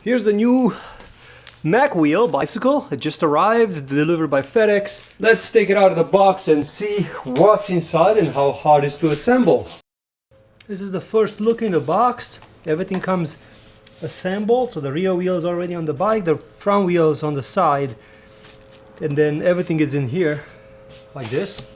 Here's the new Macwheel bicycle. It just arrived, delivered by FedEx. Let's take it out of the box and see what's inside and how hard it is to assemble. This is the first look in the box. Everything comes assembled, so the rear wheel is already on the bike, the front wheel is on the side, and then everything is in here like this.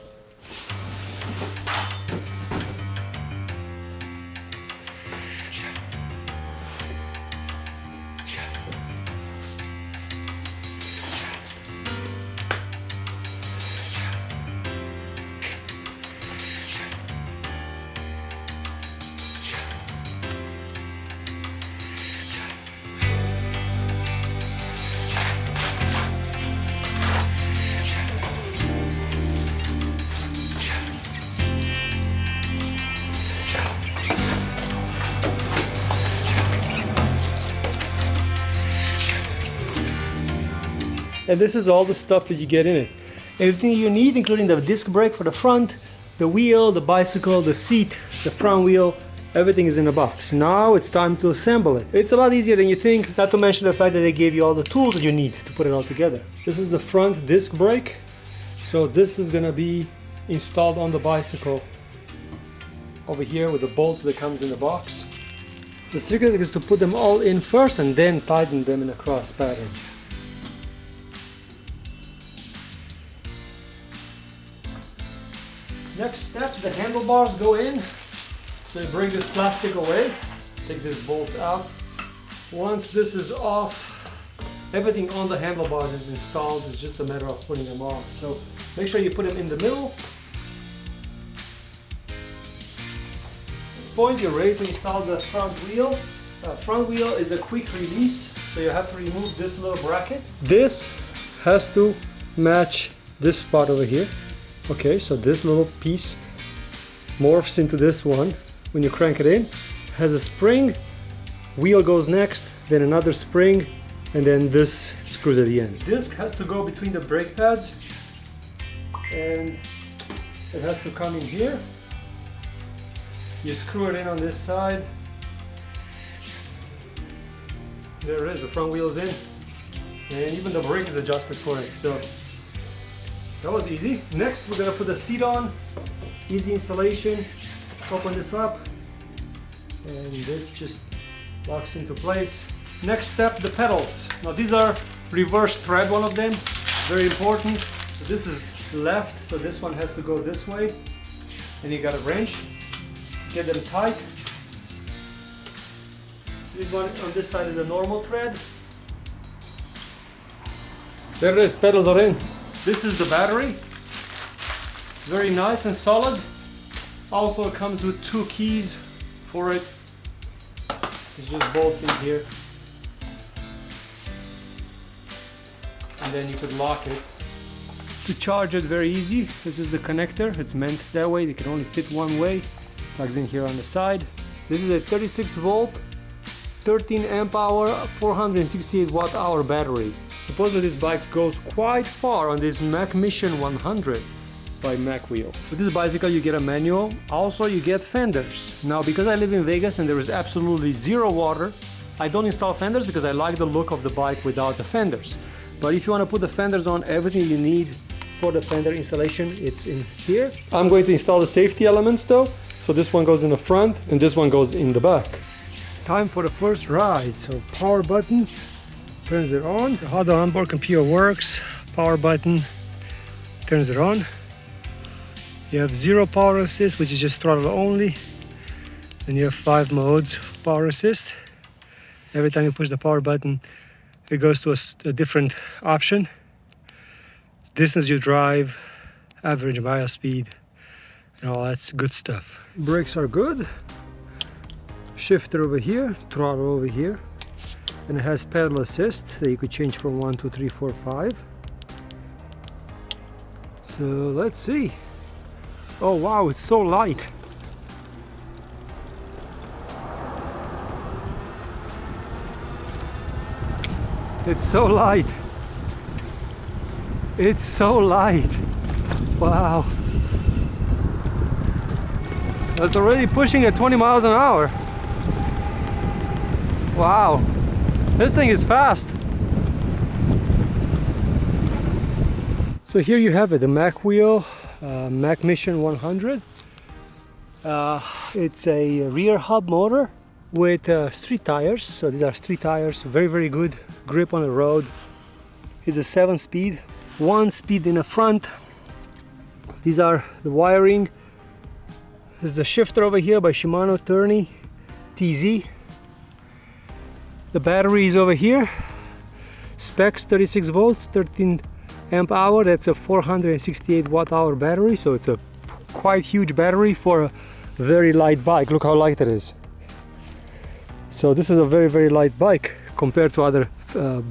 And this is all the stuff that you get in it. Everything you need, including the disc brake for the front, the wheel, the bicycle, the seat, the front wheel, everything is in a box. Now it's time to assemble it. It's a lot easier than you think, not to mention the fact that they gave you all the tools that you need to put it all together. This is the front disc brake. So this is gonna be installed on the bicycle over here with the bolts that comes in the box. The secret is to put them all in first and then tighten them in a cross pattern. Next step, the handlebars go in. So you bring this plastic away, take these bolts out. Once this is off, everything on the handlebars is installed. It's just a matter of putting them on. So make sure you put them in the middle. At this point, you're ready to install the front wheel. Front wheel is a quick release, so you have to remove this little bracket. This has to match this part over here. Okay, so this little piece morphs into this one. When you crank it in, has a spring, wheel goes next, then another spring, and then this screws at the end. Disc has to go between the brake pads, and it has to come in here. You screw it in on this side. There it is, the front wheel's in, and even the brake is adjusted for it. So that was easy. Next, we're gonna put the seat on. Easy installation. Open this up, and this just locks into place. Next step, the pedals. Now these are reverse thread, one of them. Very important. So this is left, so this one has to go this way. And you got a wrench. Get them tight. This one on this side is a normal thread. There it is, pedals are in. This is the battery, very nice and solid. Also it comes with 2 keys for it. It's just bolts in here. And then you could lock it. To charge it, very easy. This is the connector, it's meant that way, it can only fit one way. Plugs in here on the side. This is a 36 volt, 13 amp hour, 468 watt hour battery. Supposedly this bike goes quite far on this MacMission 100 by Macwheel. With this bicycle you get a manual, also you get fenders. Now because I live in Vegas and there is absolutely zero water, I don't install fenders because I like the look of the bike without the fenders. But if you want to put the fenders on, everything you need for the fender installation, it's in here. I'm going to install the safety elements though. So this one goes in the front and this one goes in the back. Time for the first ride. So power button turns it on. How the onboard computer works, power button turns it on. You have 0 power assist, which is just throttle only. Then you have 5 modes of power assist. Every time you push the power button, it goes to a different option. Distance you drive, average mile speed, and all that's good stuff. Brakes are good. Shifter over here, throttle over here. And it has pedal assist that you could change from 1, 2, 3, 4, 5. So let's see. Oh wow, it's so light. It's so light. It's so light. Wow. It's already pushing at 20 miles an hour. Wow. This thing is fast. So here you have it, the Macwheel MacMission 100. It's a rear hub motor with street tires. So these are street tires, very good grip on the road. It's a 7-speed, 1 speed in the front. These are the wiring. This is the shifter over here by Shimano Tourney TZ. The battery is over here. Specs 36 volts, 13 amp hour. That's a 468 watt-hour battery, so it's a quite huge battery for a very light bike. Look how light it is. So this is a very light bike compared to other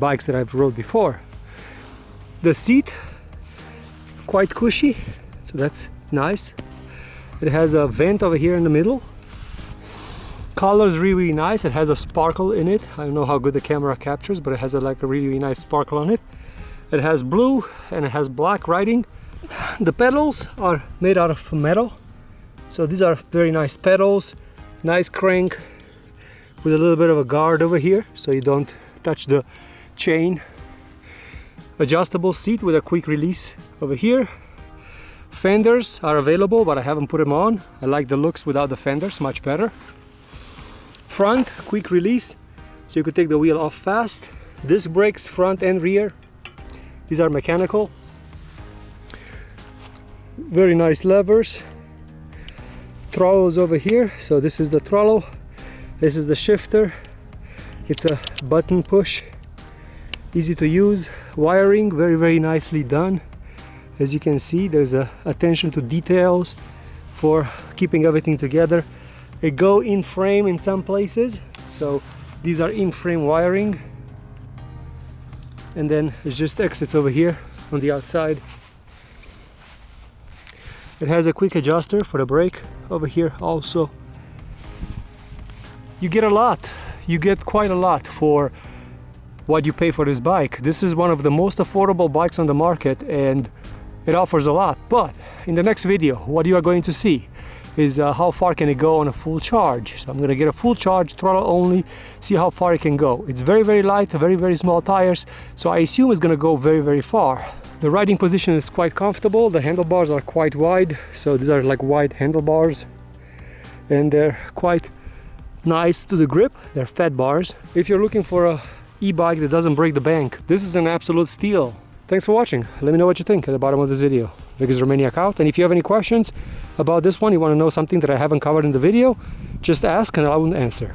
bikes that I've rode before. The seat, quite cushy, so that's nice. It has a vent over here in the middle. Color is really nice. It has a sparkle in it. I don't know how good the camera captures, but it has a really nice sparkle on it. It has blue and it has black writing. The pedals are made out of metal, so these are very nice pedals. Nice crank with a little bit of a guard over here so you don't touch the chain. Adjustable seat with a quick release over here. Fenders are available, but I haven't put them on. I like the looks without the fenders, much better. Front, quick release, so you could take the wheel off fast. Disc brakes, front and rear. These are mechanical. Very nice levers. Throttles over here, so this is the throttle. This is the shifter. It's a button push. Easy to use. Wiring, very nicely done. As you can see, there's a attention to details for keeping everything together. They go in frame in some places, so these are in frame wiring. And then it's just exits over here on the outside. It has a quick adjuster for the brake over here also. You get a lot. You get quite a lot for what you pay for this bike. This is one of the most affordable bikes on the market and it offers a lot. But in the next video, what you are going to see is how far can it go on a full charge. So I'm going to get a full charge, throttle only, see how far it can go. It's very light, very small tires, so I assume it's going to go very far. The riding position is quite comfortable. The handlebars are quite wide, so these are like wide handlebars and they're quite nice to the grip. They're fat bars. If you're looking for a e-bike that doesn't break the bank, this is an absolute steal. Thanks for watching. Let me know what you think at the bottom of this video. This is RoManiac out, and if you have any questions about this one, you want to know something that I haven't covered in the video, just ask and I will answer.